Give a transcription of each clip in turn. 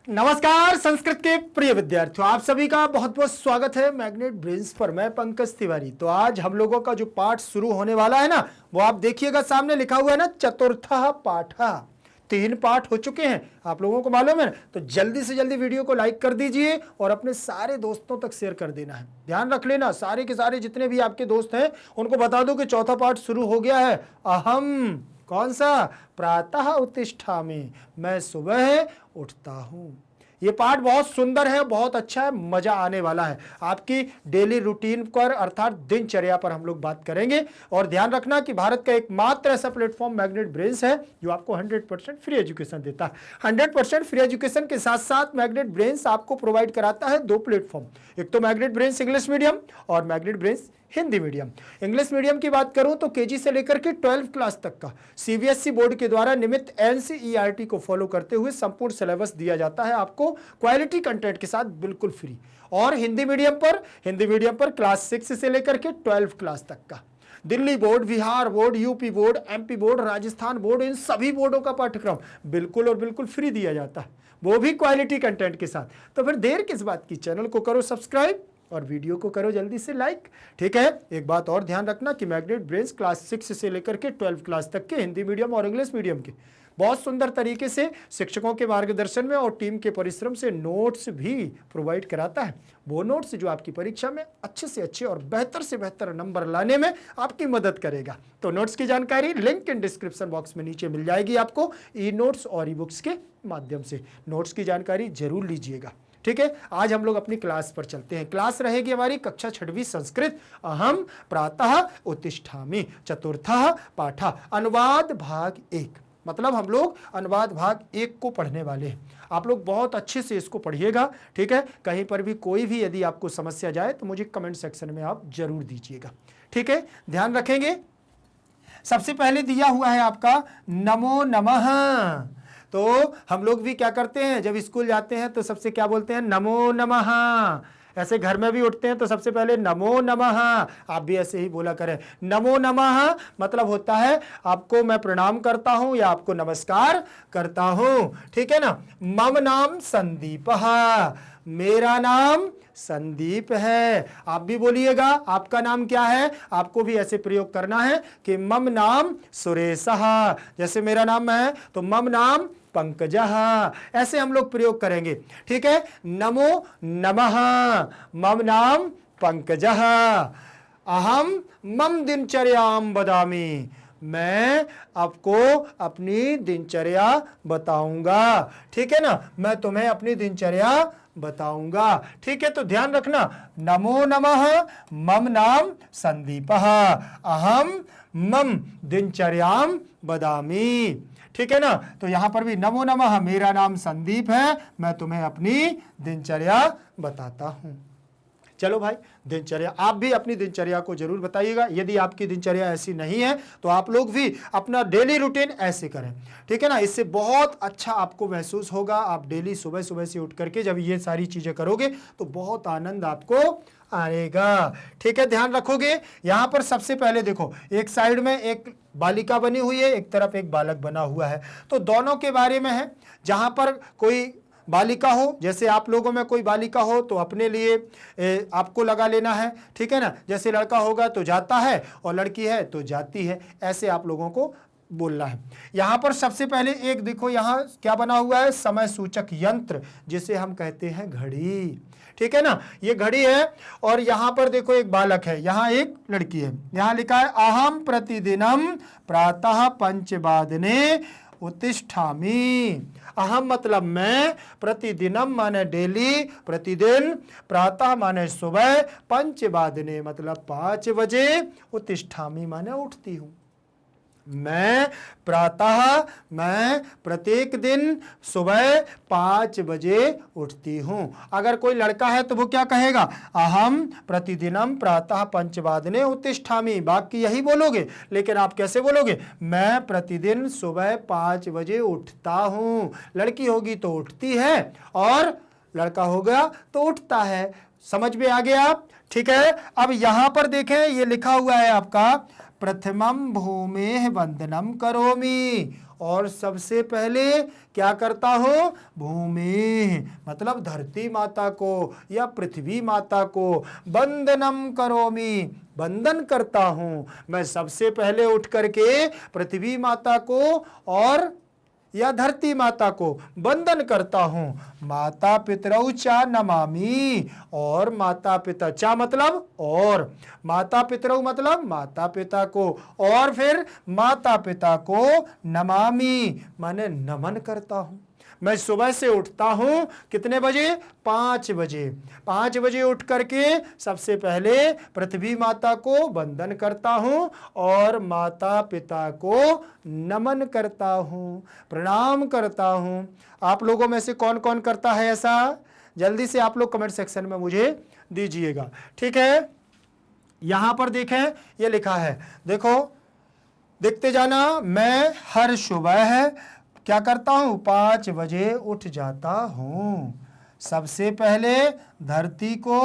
नमस्कार संस्कृत के प्रिय विद्यार्थियों, आप सभी का बहुत बहुत स्वागत है मैग्नेट ब्रेन्स पर। मैं पंकज तिवारी। तो आज हम लोगों का जो पाठ शुरू होने वाला है ना, वो आप देखिएगा, सामने लिखा हुआ है ना चतुर्थः पाठः। 3 पाठ हो चुके हैं, आप लोगों को मालूम है। तो जल्दी से जल्दी वीडियो को लाइक कर दीजिए और अपने सारे दोस्तों तक शेयर कर देना है। ध्यान रख लेना, सारे के सारे जितने भी आपके दोस्त हैं उनको बता दो कि चौथा पाठ शुरू हो गया है। अहम, कौन सा? प्रातः उत्तिष्ठामि, मैं सुबह उठता हूं। ये पाठ बहुत सुंदर है, बहुत अच्छा है, मजा आने वाला है। आपकी डेली रूटीन पर अर्थात दिनचर्या पर हम लोग बात करेंगे। और ध्यान रखना कि भारत का एकमात्र ऐसा प्लेटफॉर्म मैग्नेट ब्रेन्स है जो आपको 100% फ्री एजुकेशन देता है। 100% फ्री एजुकेशन के साथ साथ मैग्नेट ब्रेन्स आपको प्रोवाइड कराता है 2 प्लेटफॉर्म, एक तो मैग्नेट ब्रेन्स इंग्लिश मीडियम और magnet brains Hindi medium. English medium की बात करूं तो केजी से लेकर के 12th क्लास तक का सीबीएसई बोर्ड के द्वारा निमित्त एनसीईआरटी को फॉलो करते हुए संपूर्ण सिलेबस दिया जाता है आपको क्वालिटी कंटेंट के साथ बिल्कुल फ्री। और हिंदी मीडियम पर क्लास 6 से लेकर के 12th क्लास तक का Delhi board, Bihar board, UP board, MP board, Rajasthan board, इन सभी बोर्डों का पाठ्यक्रम बिल्कुल और बिल्कुल फ्री दिया जाता है, वो भी क्वालिटी कंटेंट के साथ। तो फिर देर किस बात की, चैनल को करो सब्सक्राइब और वीडियो को करो जल्दी से लाइक। ठीक है, एक बात और ध्यान रखना कि मैग्नेट ब्रेन्स क्लास 6 से लेकर के 12th क्लास तक के हिंदी मीडियम और इंग्लिश मीडियम के बहुत सुंदर तरीके से शिक्षकों के मार्गदर्शन में और टीम के परिश्रम से नोट्स भी प्रोवाइड कराता है। वो नोट्स जो आपकी परीक्षा में अच्छे से अच्छे और बेहतर से बेहतर नंबर लाने में आपकी मदद करेगा। तो नोट्स की जानकारी लिंक इन डिस्क्रिप्शन बॉक्स में नीचे मिल जाएगी आपको, ई नोट्स और ई बुक्स के माध्यम से। नोट्स की जानकारी जरूर लीजिएगा। ठीक है, आज हम लोग अपनी क्लास पर चलते हैं। क्लास रहेगी हमारी कक्षा 6वीं संस्कृत। अहम प्रातः उत्तिष्ठामि, चतुर्थः पाठः, अनुवाद भाग 1। मतलब हम लोग अनुवाद भाग 1 को पढ़ने वाले हैं। आप लोग बहुत अच्छे से इसको पढ़िएगा। ठीक है, कहीं पर भी कोई भी यदि आपको समस्या जाए तो मुझे कमेंट सेक्शन में आप जरूर दीजिएगा। ठीक है, ध्यान रखेंगे। सबसे पहले दिया हुआ है आपका नमो नमः। तो हम लोग भी क्या करते हैं, जब स्कूल जाते हैं तो सबसे क्या बोलते हैं? नमो नमः। ऐसे घर में भी उठते हैं तो सबसे पहले नमो नमः। आप भी ऐसे ही बोला करें, नमो नमः मतलब होता है आपको मैं प्रणाम करता हूं या आपको नमस्कार करता हूं। ठीक है ना। मम नाम संदीपः, मेरा नाम संदीप है। आप भी बोलिएगा, आपका नाम क्या है? आपको भी ऐसे प्रयोग करना है कि मम नाम सुरेशः, जैसे मेरा नाम है तो मम नाम पंकजः, ऐसे हम लोग प्रयोग करेंगे। ठीक है, नमो नमः, मम नाम पंकजः, अहम मम दिनचर्याम वदामि, मैं आपको अपनी दिनचर्या बताऊंगा। ठीक है ना, मैं तुम्हें अपनी दिनचर्या बताऊंगा। ठीक है, तो ध्यान रखना, नमो नमः, मम नाम संदीपः, अहम मम दिनचर्याम वदामि। ठीक है ना। तो यहां पर भी नमो नमः, मेरा नाम संदीप है, मैं तुम्हें अपनी दिनचर्या बताता हूं। चलो भाई, दिनचर्या आप भी अपनी दिनचर्या को जरूर बताइएगा। यदि आपकी दिनचर्या ऐसी नहीं है तो आप लोग भी अपना डेली रूटीन ऐसे करें। ठीक है ना, इससे बहुत अच्छा आपको महसूस होगा। आप डेली सुबह सुबह से उठ करके जब ये सारी चीजें करोगे तो बहुत आनंद आपको आएगा। ठीक है, ध्यान रखोगे। यहां पर सबसे पहले देखो, एक साइड में एक बालिका बनी हुई है, एक तरफ एक बालक बना हुआ है। तो दोनों के बारे में है। जहां पर कोई बालिका हो, जैसे आप लोगों में कोई बालिका हो तो अपने लिए आपको लगा लेना है। ठीक है ना, जैसे लड़का होगा तो जाता है और लड़की है तो जाती है, ऐसे आप लोगों को बोलना है। यहां पर सबसे पहले एक देखो, यहां क्या बना हुआ है? समय सूचक यंत्र, जिसे हम कहते हैं घड़ी। ठीक है ना, ये घड़ी है। और यहां पर देखो एक बालक है, यहां एक लड़की है। यहां लिखा है अहम प्रतिदिनम प्रातः पंचवादने उत्तिष्ठामि। अहम मतलब मैं, प्रतिदिनम माने डेली, प्रतिदिन, प्रातः माने सुबह, पंचवादने मतलब 5 बजे, उत्तिष्ठामि माने उठती हूं। मैं प्रत्येक दिन सुबह 5 बजे उठती हूं। अगर कोई लड़का है तो वो क्या कहेगा? अहम प्रतिदिनम प्रातः पंचवादने उत्तिष्ठामि। बाकी यही बोलोगे, लेकिन आप कैसे बोलोगे? मैं प्रतिदिन सुबह 5 बजे उठता हूं। लड़की होगी तो उठती है और लड़का होगा तो उठता है। समझ में आ गया? ठीक है, अब यहां पर देखें, ये लिखा हुआ है आपका प्रथमम भूमेः वंदनम करोमि, और सबसे पहले क्या करता हूं? भूमि मतलब धरती माता को या पृथ्वी माता को वंदनम करोमि, वंदन करता हूं। मैं सबसे पहले उठ करके पृथ्वी माता को और या धरती माता को वंदन करता हूं। माता पितरौ चा नमामि, और माता पिता, चा मतलब और, माता पितरौ मतलब माता पिता को, और फिर माता पिता को नमामि माने नमन करता हूं। मैं सुबह से उठता हूं कितने बजे? 5 बजे। 5 बजे उठ करके सबसे पहले पृथ्वी माता को वंदन करता हूं और माता पिता को नमन करता हूं, प्रणाम करता हूं। आप लोगों में से कौन कौन करता है ऐसा? जल्दी से आप लोग कमेंट सेक्शन में मुझे दीजिएगा, ठीक है। यहां पर देखें, ये लिखा है, देखो देखते जाना। मैं हर सुबह क्या करता हूं? 5 बजे उठ जाता हूं। सबसे पहले धरती को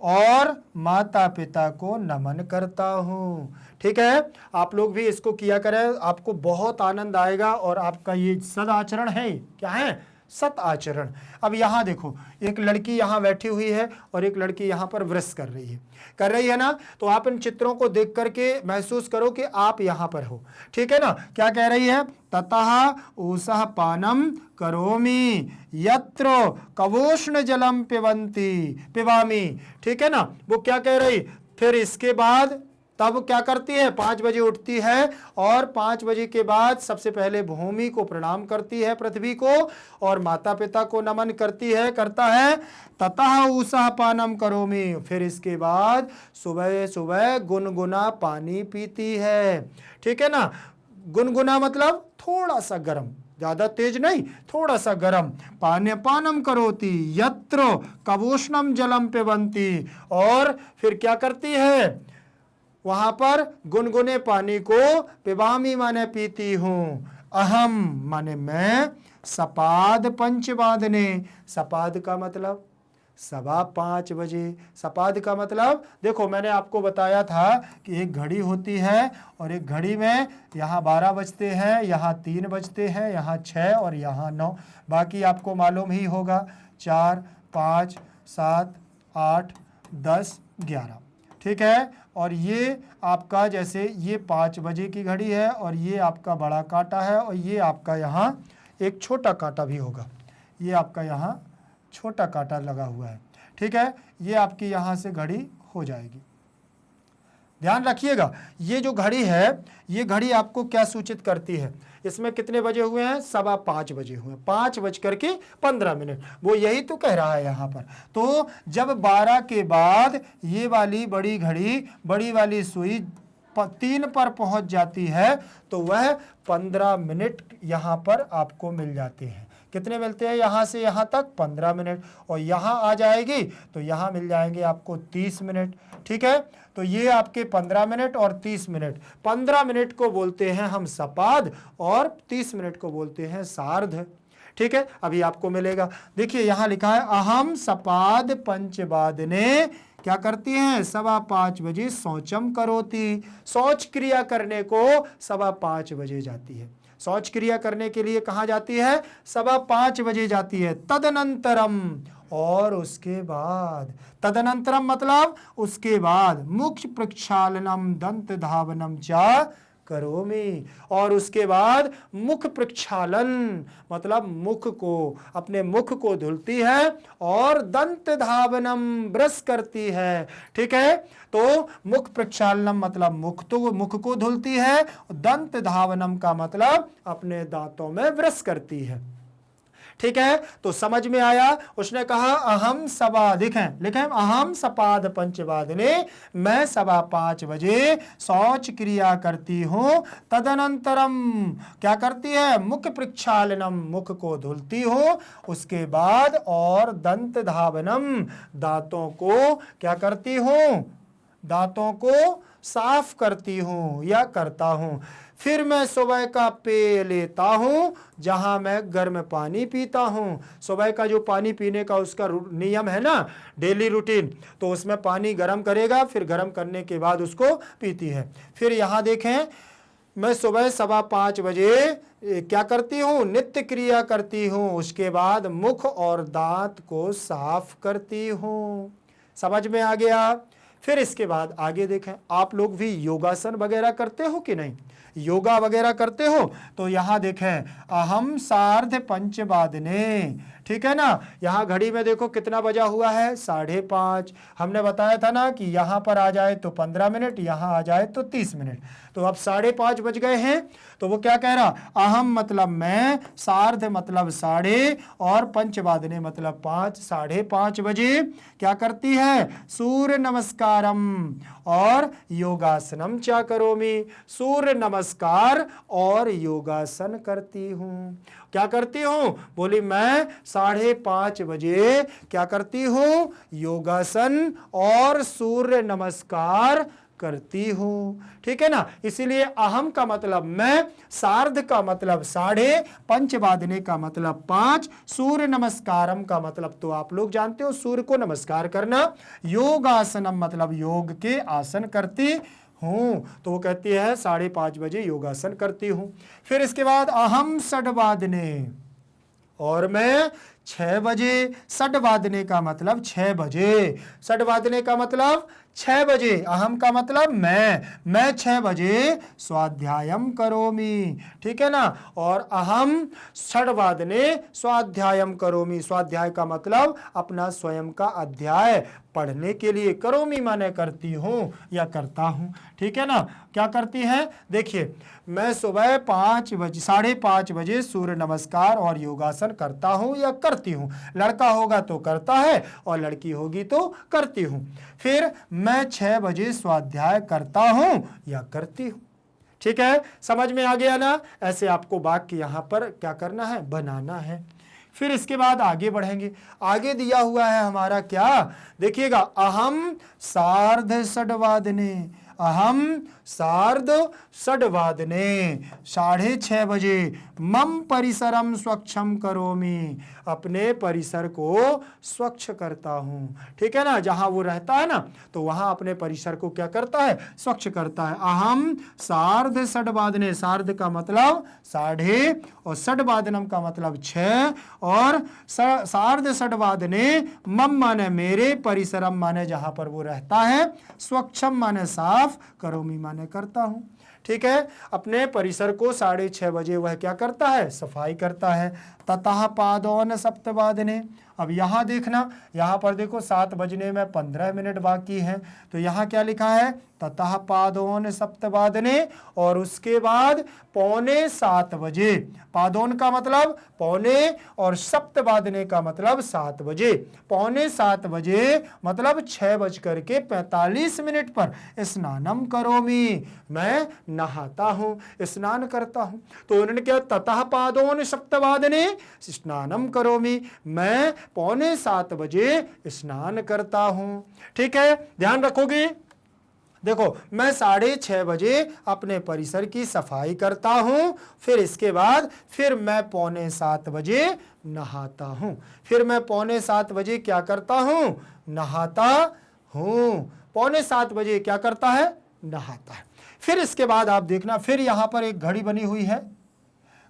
और माता पिता को नमन करता हूं। ठीक है, आप लोग भी इसको किया करें, आपको बहुत आनंद आएगा और आपका ये सदाचरण है। क्या है? सत आचरण। अब यहां देखो, एक लड़की यहां बैठी हुई है और एक लड़की यहां पर व्रत कर रही है ना। तो आप इन चित्रों को देख करके महसूस करो कि आप यहां पर हो, ठीक है ना। क्या कह रही है? ततः ऊषः पानम करोमि यत्र कवोष्ण जलम पिबामि, ठीक है ना। वो क्या कह रही? फिर इसके बाद तब क्या करती है? 5 बजे उठती है और 5 बजे के बाद सबसे पहले भूमि को प्रणाम करती है, पृथ्वी को, और माता पिता को नमन करता है। ततः ऊषः पानम करोमि, फिर इसके बाद सुबह सुबह गुनगुना पानी पीती है, ठीक है ना। गुनगुना मतलब थोड़ा सा गर्म, ज्यादा तेज नहीं, थोड़ा सा गर्म। पानम करोति यत्र कवोष्णम जलम पिबन्ति, और फिर क्या करती है? वहां पर गुनगुने पानी को पिबामी माने पीती हूं। अहम माने मैं, सपाद पंचवादने, सपाद का मतलब 5:15 बजे। सपाद का मतलब देखो, मैंने आपको बताया था कि एक घड़ी होती है और एक घड़ी में यहाँ 12 बजते हैं, यहाँ 3 बजते हैं, यहाँ 6 और यहाँ 9। बाकी आपको मालूम ही होगा, 4, 5, 7, 8, 10, 11, ठीक है। और ये आपका जैसे ये 5 बजे की घड़ी है और ये आपका बड़ा कांटा है और ये आपका यहाँ एक छोटा कांटा भी होगा, ये आपका यहाँ छोटा कांटा लगा हुआ है, ठीक है। ये आपकी यहाँ से घड़ी हो जाएगी। ध्यान रखिएगा, ये जो घड़ी है, ये घड़ी आपको क्या सूचित करती है? इसमें कितने बजे हुए हैं? 5:15 बजे हुए हैं, 5:15। वो यही तो कह रहा है यहाँ पर। तो जब 12 के बाद ये वाली बड़ी घड़ी, बड़ी वाली सुई 3 पर पहुंच जाती है तो वह 15 मिनट यहाँ पर आपको मिल जाते हैं। कितने मिलते हैं? यहाँ से यहाँ तक 15 मिनट, और यहाँ आ जाएगी तो यहाँ मिल जाएंगे आपको 30 मिनट, ठीक है। तो ये आपके 15 मिनट और 30 मिनट, 15 मिनट को बोलते हैं हम सपाद और 30 मिनट को बोलते हैं सार्ध, ठीक है। अभी आपको मिलेगा, देखिए यहाँ लिखा है, अहम सपाद पंचवादने, क्या करती हैं? 5:15 बजे शौचम करोति, शौच क्रिया करने को 5:15 बजे जाती है। शौच क्रिया करने के लिए कहाँ जाती है? 5:15 बजे जाती है। तदनंतरम, और उसके बाद, तदनंतरम मतलब उसके बाद, मुख प्रक्षालनम दंत धावनम चा करोमि, और उसके बाद मुख प्रक्षालन मतलब मुख को, अपने मुख को धुलती है और दंत धावनम ब्रश करती है, ठीक है। तो मुख प्रक्षालनम मतलब मुख को धुलती है, दंत धावनम का मतलब अपने दांतों में ब्रश करती है, ठीक है। तो समझ में आया। उसने कहा अहम लिखें अहम सपाद पंचवादने, मैं 5:15 बजे शौच क्रिया करती हूं। तदनंतरम क्या करती है? मुख प्रक्षालनम, मुख को धुलती हूं। उसके बाद और दंत धावनम, दांतों को क्या करती हूं? दांतों को साफ करती हूं या करता हूं। फिर मैं सुबह का पेय लेता हूं, जहां मैं गर्म पानी पीता हूं। सुबह का जो पानी पीने का उसका नियम है ना, डेली रूटीन, तो उसमें पानी गर्म करेगा, फिर गर्म करने के बाद उसको पीती है। फिर यहां देखें, मैं सुबह 5:15 बजे क्या करती हूँ, नित्य क्रिया करती हूँ, उसके बाद मुख और दांत को साफ करती हूँ। समझ में आ गया। फिर इसके बाद आगे देखें, आप लोग भी योगासन वगैरह करते हो कि नहीं, योगा वगैरह करते हो? तो यहाँ देखें, अहम सार्ध पंचवादने, ठीक है ना। यहाँ घड़ी में देखो कितना बजा हुआ है, 5:30। हमने बताया था ना कि यहाँ पर आ जाए तो 15 मिनट, यहाँ आ जाए तो 30 मिनट। तो अब 5:30 बज गए हैं। तो वो क्या कह रहा, अहम मतलब मैं, सार्ध मतलब 1.5 और पंचवादने मतलब 5, 5:30 बजे क्या करती है, सूर्य नमस्कारम और योगासनम चा करोमि, सूर्य नमस्कार और योगासन करती हूँ। क्या करती हूँ, बोली मैं 5:30 बजे क्या करती हूँ, योगासन और सूर्य नमस्कार करती हूँ, ठीक है ना। इसीलिए अहम का मतलब मैं, सार्ध का मतलब 1.5, पंचवादने का मतलब 5, सूर्य नमस्कारम का मतलब तो आप लोग जानते हो सूर्य को नमस्कार करना, योगासनम मतलब योग के आसन करती हूँ। तो वो कहती है 5:30 बजे योगासन करती हूँ। फिर इसके बाद अहम षड्वादने, और मैं 6 बजे, षड्वादने का मतलब 6 बजे, षड्वादने का मतलब 6 बजे, अहम का मतलब मैं 6 बजे स्वाध्यायम करोमि, ठीक है ना। और अहम षड्वादने स्वाध्यायम करोमि, स्वाध्याय का मतलब अपना स्वयं का अध्याय पढ़ने के लिए, करोमि माने करती हूँ या करता हूँ, ठीक है ना। क्या करती है, देखिए मैं सुबह 5:30 बजे सूर्य नमस्कार और योगासन करता हूँ या करती हूँ। लड़का होगा तो करता है और लड़की होगी तो करती हूँ। फिर मैं 6 बजे स्वाध्याय करता हूँ या करती हूँ, ठीक है। समझ में आ गया ना। ऐसे आपको वाक्य यहाँ पर क्या करना है, बनाना है। फिर इसके बाद आगे बढ़ेंगे। आगे दिया हुआ है हमारा क्या, देखिएगा, अहम सार्ध षड्वादने, अहम सार्ध षड्वादने 6:30 बजे मम परिसरम स्वच्छम करोमि, अपने परिसर को स्वच्छ करता हूँ, ठीक है ना। जहाँ वो रहता है ना तो वहाँ अपने परिसर को क्या करता है, स्वच्छ करता है। अहम सार्ध षड्वादने, सार्ध का मतलब 1.5 और षड्वादनम का मतलब 6, और सार्ध षड्वादने मम माने मेरे, परिसरम माने जहाँ पर वो रहता है, स्वच्छम माने साफ, करोमि माने करता हूँ, ठीक है। अपने परिसर को 6:30 बजे वह क्या करता है, सफाई करता है। ततः पादोन सप्तवादने, अब यहाँ देखना, यहाँ पर देखो 7 बजने में 15 मिनट बाकी हैं। तो यहाँ क्या लिखा है, ततः पादोन सप्तवादने, और उसके बाद 6:45 बजे, पादोन का मतलब पौने और सप्तवादने का मतलब 7 बजे, 6:45 बजे मतलब 6:45 पर स्नानम करोमि, मैं नहाता हूँ, स्नान करता हूँ। तो उन्होंने क्या, ततः पादोन सप्तवादने स्नानम करोमि, मैं 6:45 बजे स्नान करता हूँ, ठीक है। ध्यान रखोगे। देखो मैं 6:30 बजे अपने परिसर की सफाई करता हूँ, फिर इसके बाद फिर मैं 6:45 बजे नहाता हूँ, फिर मैं 6:45 बजे क्या करता हूँ, नहाता हूँ, 6:45 बजे क्या करता है, नहाता है। फिर इसके बाद आप देखना, फिर यहाँ पर एक घड़ी बनी हुई है,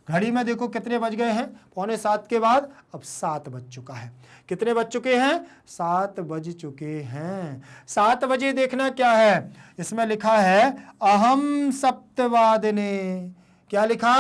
घड़ी में देखो कितने बज गए हैं, 6:45 के बाद अब 7 बज चुका है। कितने बज चुके हैं, 7 बज चुके हैं। 7 बजे देखना क्या है, इसमें लिखा है अहम सप्तवादने, क्या लिखा,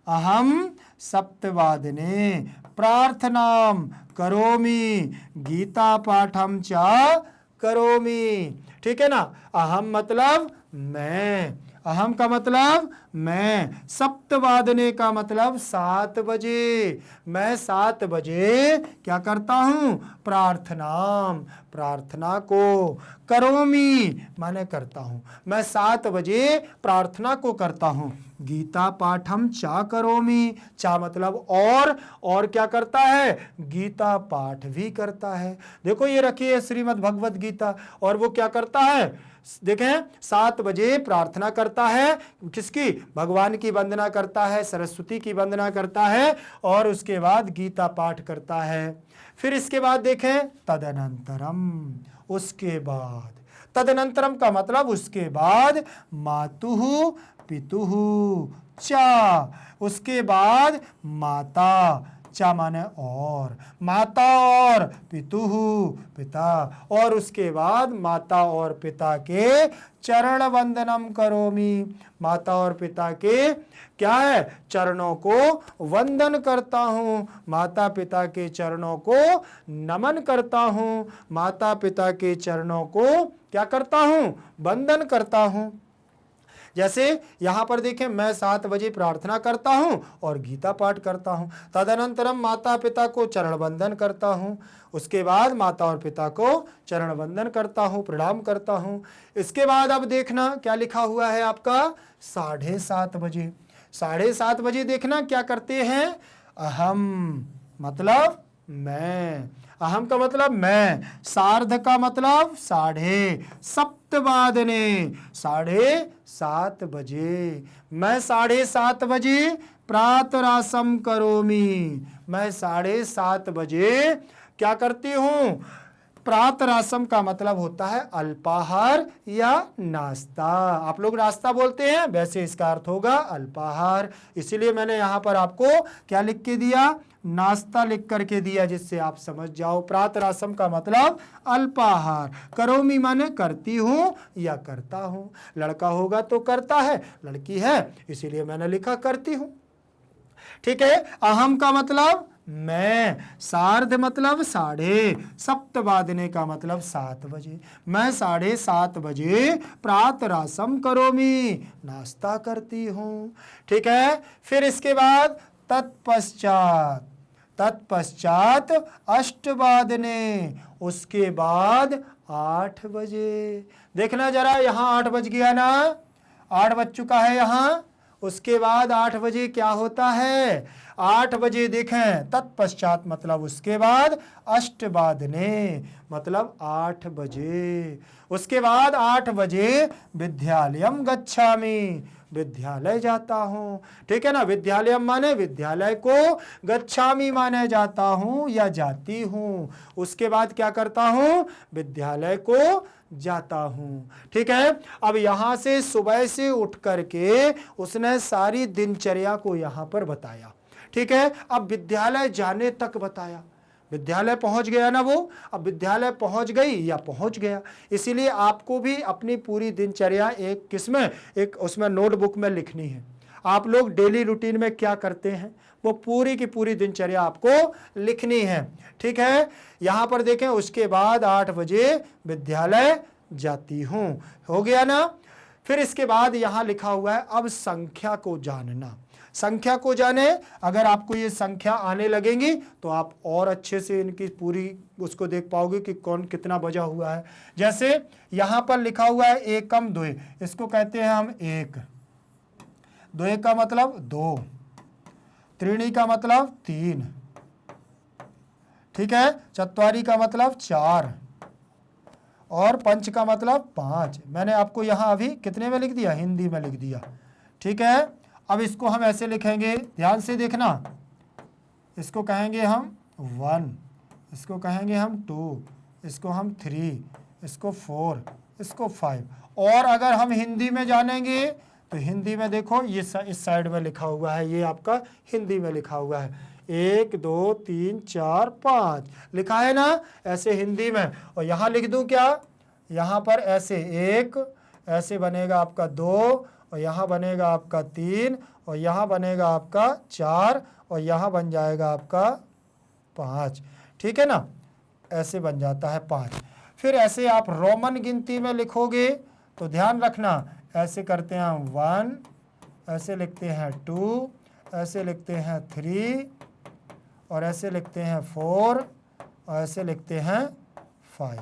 अहम सप्तवादने प्रार्थनाम करोमि, गीता पाठम चा करोमि, ठीक है ना। अहम मतलब मैं, अहम का मतलब मैं, सप्तवादने का मतलब 7 बजे, मैं 7 बजे क्या करता हूँ, प्रार्थनाम, प्रार्थना को, करोमि माने करता हूँ, मैं 7 बजे प्रार्थना को करता हूँ। गीता पाठम चा करोमि, चा मतलब और क्या करता है, गीता पाठ भी करता है। देखो ये रखी है श्रीमद् भगवत गीता, और वो क्या करता है, देखें 7 बजे प्रार्थना करता है, किसकी, भगवान की वंदना करता है, सरस्वती की वंदना करता है, और उसके बाद गीता पाठ करता है। फिर इसके बाद देखें तदनंतरम, उसके बाद, तदनंतरम का मतलब उसके बाद, मातुहु पितुः चा, उसके बाद माता, चा माने और, माता और पितुः पिता, और उसके बाद माता और पिता के चरण वंदनम करोमि, माता और पिता के क्या है, चरणों को वंदन करता हूँ, माता पिता के चरणों को नमन करता हूँ, माता पिता के चरणों को क्या करता हूँ, वंदन करता हूँ। जैसे यहां पर देखें, मैं 7 बजे प्रार्थना करता हूं और गीता पाठ करता हूं, तदनंतरम माता पिता को चरण वंदन करता हूं, उसके बाद माता और पिता को चरण वंदन करता हूं, प्रणाम करता हूं। इसके बाद अब देखना क्या लिखा हुआ है आपका 7:30 बजे। 7:30 बजे देखना क्या करते हैं, अहम मतलब मैं, अहम का मतलब मैं, सार्ध का मतलब साढ़े, सप्तवादने 7:30 बजे, मैं 7:30 बजे प्रातरासम करोमि, मैं 7:30 बजे क्या करती हूं, प्रातरासम का मतलब होता है अल्पाहार या नाश्ता, आप लोग नाश्ता बोलते हैं, वैसे इसका अर्थ होगा अल्पाहार, इसीलिए मैंने यहां पर आपको क्या लिख के दिया, नाश्ता लिख करके दिया, जिससे आप समझ जाओ। प्रातरासम का मतलब अल्पाहार, करोमि माने करती हूं या करता हूं, लड़का होगा तो करता है, लड़की है इसीलिए मैंने लिखा करती हूं। ठीक है, अहम का मतलब मैं, सार्ध मतलब साढ़े, सप्तवादने का मतलब 7 बजे, मैं 7:30 बजे प्रातरासम करोमि, नाश्ता करती हूं। ठीक है, फिर इसके बाद तत्पश्चात, तत्पश्चात अष्टवादने, उसके बाद 8 बजे, देखना जरा यहां 8 बज गया ना, 8 बज चुका है यहां, उसके बाद 8 बजे क्या होता है, 8 बजे देखें, तत्पश्चात मतलब उसके बाद, अष्टवादने मतलब 8 बजे, उसके बाद 8 बजे विद्यालयम गच्छामि, विद्यालय जाता हूँ। ठीक है ना, विद्यालयम माने विद्यालय को, गच्छामि माने जाता हूँ या जाती हूँ, उसके बाद क्या करता हूँ, विद्यालय को जाता हूँ। ठीक है, अब यहां से सुबह से उठ करके उसने सारी दिनचर्या को यहां पर बताया। ठीक है, अब विद्यालय जाने तक बताया, विद्यालय पहुंच गया ना वो, अब विद्यालय पहुंच गई या पहुंच गया, इसीलिए आपको भी अपनी पूरी दिनचर्या एक किसमें, एक उसमें नोटबुक में लिखनी है। आप लोग डेली रूटीन में क्या करते हैं वो पूरी की पूरी दिनचर्या आपको लिखनी है। ठीक है, यहां पर देखें, उसके बाद 8 बजे विद्यालय जाती हूं, हो गया ना। फिर इसके बाद यहां लिखा हुआ है अब संख्या को जानना, संख्या को जाने, अगर आपको ये संख्या आने लगेंगी तो आप और अच्छे से इनकी पूरी उसको देख पाओगे कि कौन कितना बजा हुआ है। जैसे यहां पर लिखा हुआ है एकम द्वे, इसको कहते हैं हम एक, द्वे का मतलब 2, त्रीणी का मतलब 3, ठीक है, चत्वारी का मतलब 4 और पंच का मतलब 5। मैंने आपको यहां अभी कितने में लिख दिया, हिंदी में लिख दिया। ठीक है, अब इसको हम ऐसे लिखेंगे, ध्यान से देखना, इसको कहेंगे हम 1, इसको कहेंगे हम 2, इसको हम 3, इसको 4, इसको 5। और अगर हम हिंदी में जानेंगे तो हिंदी में देखो ये इस साइड में लिखा हुआ है, ये आपका हिंदी में लिखा हुआ है 1 2 3 4 5 लिखा है ना, ऐसे हिंदी में। और यहाँ लिख दूं क्या, यहाँ पर ऐसे 1, ऐसे बनेगा आपका 2, और यहाँ बनेगा आपका 3, और यहाँ बनेगा आपका 4, और यहाँ बन जाएगा आपका 5। ठीक है ना, ऐसे बन जाता है 5। फिर ऐसे आप रोमन गिनती में लिखोगे तो ध्यान रखना, ऐसे करते हैं हम 1, ऐसे लिखते हैं 2, ऐसे लिखते हैं 3, और ऐसे लिखते हैं 4, और ऐसे लिखते हैं 5।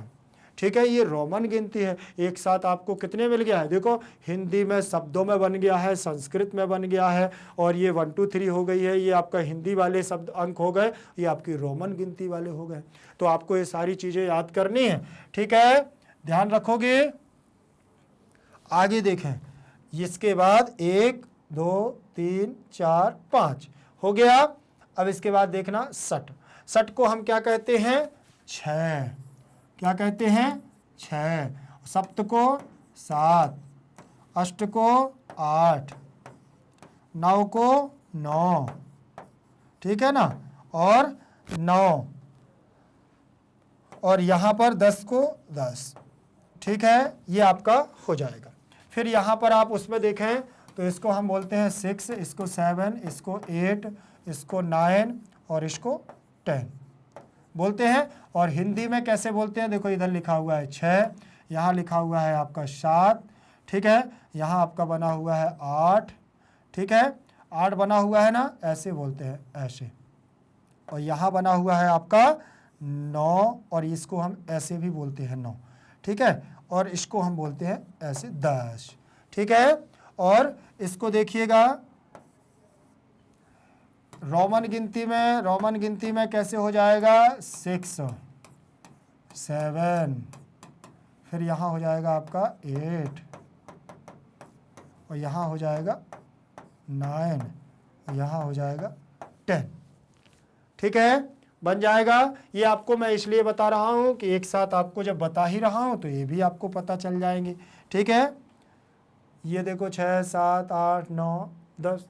ठीक है, ये रोमन गिनती है। एक साथ आपको कितने मिल गया है, देखो हिंदी में शब्दों में बन गया है, संस्कृत में बन गया है, और ये 1 2 3 हो गई है, ये आपका हिंदी वाले शब्द अंक हो गए, ये आपकी रोमन गिनती वाले हो गए। तो आपको ये सारी चीज़ें याद करनी है। ठीक है, ध्यान रखोगे। आगे देखें, इसके बाद 1 2 3 4 5 हो गया। अब इसके बाद देखना सठ, सठ को हम क्या कहते हैं, 6, क्या कहते हैं 6, सप्त को 7, अष्ट को 8, 9 को 9, ठीक है ना, और 9, और यहाँ पर 10 को 10, ठीक है, ये आपका हो जाएगा। फिर यहाँ पर आप उसमें देखें तो इसको हम बोलते हैं 6, इसको 7, इसको 8, इसको 9 और इसको 10 बोलते हैं। और हिंदी में कैसे बोलते हैं, देखो इधर लिखा हुआ है 6, यहाँ लिखा हुआ है आपका 7, ठीक है, यहाँ आपका बना हुआ है 8, ठीक है, 8 बना हुआ है ना, ऐसे बोलते हैं, ऐसे। और यहाँ बना हुआ है आपका 9, और इसको हम ऐसे भी बोलते हैं 9, ठीक है, और इसको हम बोलते हैं ऐसे 10, ठीक है। और इसको देखिएगा रोमन गिनती में कैसे हो जाएगा, 6, 7, फिर यहाँ हो जाएगा आपका 8, और यहाँ हो जाएगा 9, यहाँ हो जाएगा 10, ठीक है, बन जाएगा। ये आपको मैं इसलिए बता रहा हूँ कि एक साथ आपको जब बता ही रहा हूँ तो ये भी आपको पता चल जाएंगे, ठीक है। ये देखो 6, 7, 8, 9, 10,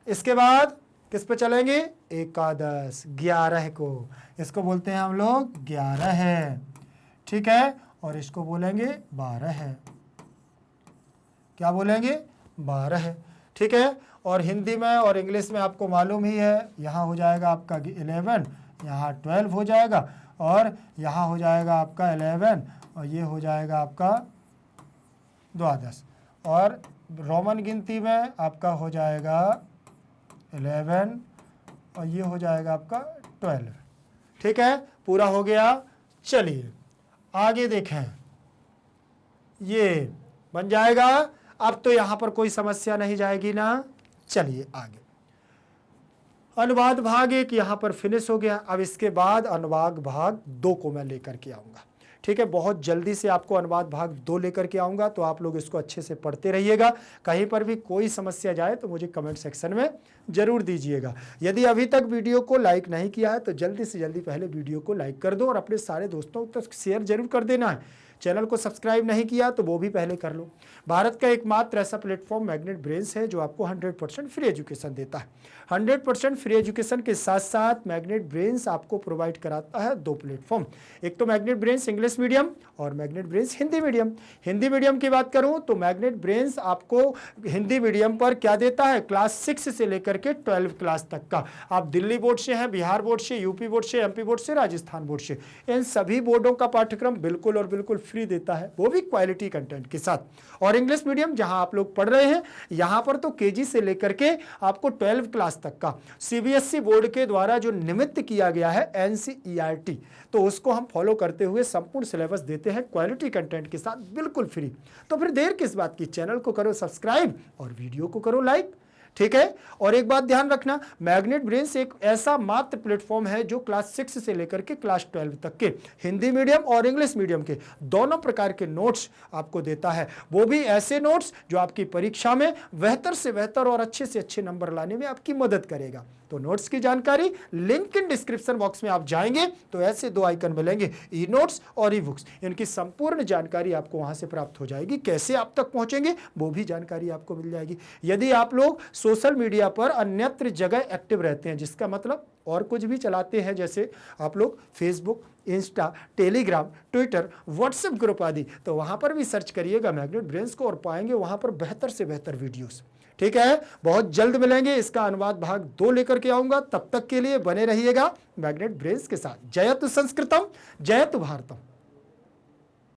इसके बाद किस पे चलेंगे, एकादश, 11 को, इसको बोलते हैं हम लोग 11 है, ठीक है, और इसको बोलेंगे 12 है, क्या बोलेंगे, 12 है, ठीक है। और हिंदी में और इंग्लिश में आपको मालूम ही है, यहाँ हो जाएगा आपका 11, यहाँ 12 हो जाएगा, और यहाँ हो जाएगा आपका 11, और ये हो जाएगा आपका 12, और रोमन गिनती में आपका हो जाएगा 11, और ये हो जाएगा आपका 12, ठीक है, पूरा हो गया। चलिए आगे देखें, ये बन जाएगा। अब तो यहाँ पर कोई समस्या नहीं जाएगी ना। चलिए आगे, अनुवाद भाग 1 यहाँ पर फिनिश हो गया। अब इसके बाद अनुवाद भाग 2 को मैं लेकर के आऊँगा, ठीक है, बहुत जल्दी से आपको अनुवाद भाग 2 लेकर के आऊँगा, तो आप लोग इसको अच्छे से पढ़ते रहिएगा। कहीं पर भी कोई समस्या जाए तो मुझे कमेंट सेक्शन में ज़रूर दीजिएगा। यदि अभी तक वीडियो को लाइक नहीं किया है तो जल्दी से जल्दी पहले वीडियो को लाइक कर दो और अपने सारे दोस्तों तक शेयर जरूर कर देना है। चैनल को सब्सक्राइब नहीं किया तो वो भी पहले कर लो। भारत का एकमात्र ऐसा प्लेटफॉर्म मैग्नेट ब्रेन्स है जो आपको 100% फ्री एजुकेशन देता है। 100% फ्री एजुकेशन के साथ साथ मैग्नेट ब्रेन्स आपको प्रोवाइड कराता है 2 प्लेटफॉर्म, एक तो मैग्नेट ब्रेन्स इंग्लिश मीडियम और magnet brains Hindi medium. Hindi medium की बात करूं तो मैग्नेट ब्रेन्स आपको हिंदी मीडियम पर क्या देता है, क्लास 6 से लेकर के 12 क्लास तक का। आप दिल्ली बोर्ड से हैं, बिहार बोर्ड से, यूपी बोर्ड से, एमपी बोर्ड से, राजस्थान बोर्ड से, इन सभी बोर्डों का पाठ्यक्रम बिल्कुल और बिल्कुल फ्री देता है, वो भी क्वालिटी कंटेंट के साथ। और इंग्लिश मीडियम जहां आप लोग पढ़ रहे हैं, यहां पर तो केजी से लेकर के आपको 12 क्लास तक का सीबीएसई बोर्ड के द्वारा जो निमित्त किया गया है एनसीईआरटी, तो उसको हम फॉलो करते हुए संपूर्ण सिलेबस देते हैं क्वालिटी कंटेंट के साथ बिल्कुल फ्री। तो फिर देर किस बात की, चैनल को करो सब्सक्राइब और वीडियो को करो लाइक, ठीक है। और एक बात ध्यान रखना, मैग्नेट ब्रेन्स एक ऐसा मात्र प्लेटफॉर्म है जो क्लास 6 से लेकर के क्लास 12 तक के हिंदी मीडियम और इंग्लिश मीडियम के दोनों प्रकार के नोट्स आपको देता है, वो भी ऐसे नोट्स जो आपकी परीक्षा में बेहतर से बेहतर और अच्छे से अच्छे नंबर लाने में आपकी मदद करेगा। तो नोट्स की जानकारी लिंक इन डिस्क्रिप्शन बॉक्स में आप जाएंगे तो ऐसे 2 आइकन मिलेंगे, ई नोट्स और ई बुक्स। इनकी संपूर्ण जानकारी आपको वहां से प्राप्त हो जाएगी। कैसे आप तक पहुंचेंगे वो भी जानकारी आपको मिल जाएगी। यदि आप लोग सोशल मीडिया पर अन्यत्र जगह एक्टिव रहते हैं, जिसका मतलब और कुछ भी चलाते हैं, जैसे आप लोग Facebook, Insta, Telegram, Twitter, WhatsApp group आदि, तो वहां पर भी सर्च करिएगा मैग्नेट ब्रेन्स को और पाएंगे वहां पर बेहतर से बेहतर वीडियोस, ठीक है। बहुत जल्द मिलेंगे, इसका अनुवाद भाग 2 लेकर के आऊंगा। तब तक के लिए बने रहिएगा मैग्नेट ब्रेन्स के साथ। जयतु संस्कृतम, जयतु भारतम।